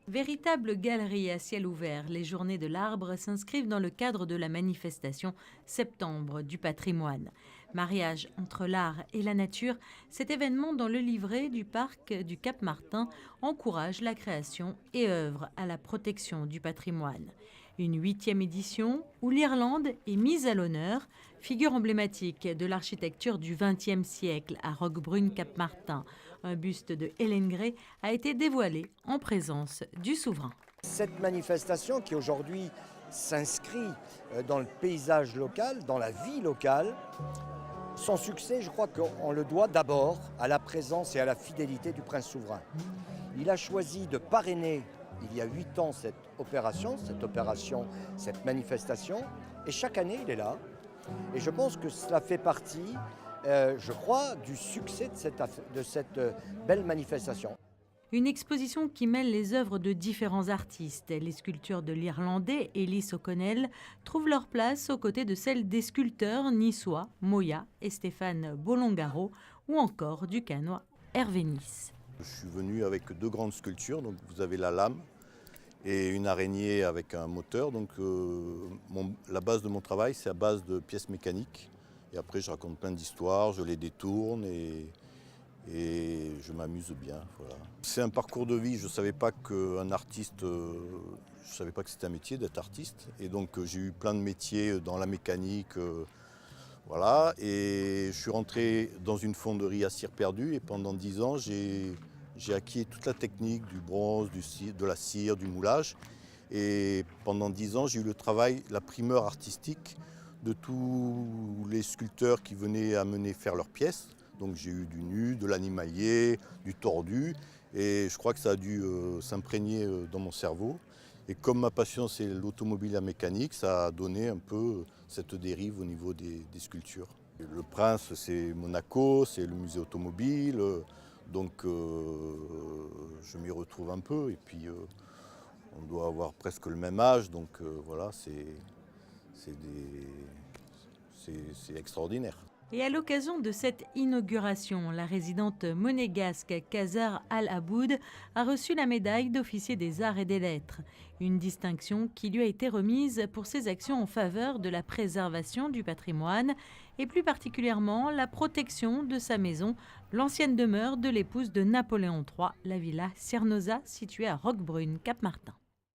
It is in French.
Véritable galerie à ciel ouvert, les Journées de l'Arbre s'inscrivent dans le cadre de la manifestation Septembre du patrimoine. Mariage entre l'art et la nature, cet événement dans le livret du parc du Cap-Martin encourage la création et œuvre à la protection du patrimoine. Une 8e édition où l'Irlande est mise à l'honneur, figure emblématique de l'architecture du XXe siècle à Roquebrune-Cap-Martin. Un buste de Hélène Gray a été dévoilé en présence du souverain. Cette manifestation qui aujourd'hui s'inscrit dans le paysage local, dans la vie locale, son succès, je crois qu'on le doit d'abord à la présence et à la fidélité du prince souverain. Il a choisi de parrainer il y a 8 ans cette manifestation, et chaque année il est là. Et je pense que cela fait partie, je crois, du succès de cette belle manifestation. Une exposition qui mêle les œuvres de différents artistes. Les sculptures de l'Irlandais Ellis O'Connell trouvent leur place aux côtés de celles des sculpteurs niçois Moya et Stéphane Bolongaro ou encore du Canois Hervé Nice. Je suis venu avec 2 grandes sculptures, donc vous avez la lame et une araignée avec un moteur. Donc la base de mon travail, c'est à base de pièces mécaniques. Et après, je raconte plein d'histoires, je les détourne et je m'amuse bien. Voilà. C'est un parcours de vie. Je ne savais pas qu'un artiste, je savais pas que c'était un métier d'être artiste. Et donc j'ai eu plein de métiers dans la mécanique. Voilà. Et je suis rentré dans une fonderie à cire perdue et pendant 10 ans, j'ai acquis toute la technique du bronze, de la cire, du moulage. Et pendant 10 ans, j'ai eu le travail, la primeur artistique de tous les sculpteurs qui venaient amener faire leurs pièces. Donc j'ai eu du nu, de l'animalier, du tordu. Et je crois que ça a dû s'imprégner dans mon cerveau. Et comme ma passion, c'est l'automobile et la mécanique, ça a donné un peu cette dérive au niveau des sculptures. Le Prince, c'est Monaco, c'est le musée automobile. Donc je m'y retrouve un peu. Et puis on doit avoir presque le même âge. Donc voilà, c'est extraordinaire. Et à l'occasion de cette inauguration, la résidente monégasque Kazar Al-Aboud a reçu la médaille d'officier des arts et des lettres, une distinction qui lui a été remise pour ses actions en faveur de la préservation du patrimoine et plus particulièrement la protection de sa maison, l'ancienne demeure de l'épouse de Napoléon III, la villa Cernosa située à Roquebrune, Cap-Martin.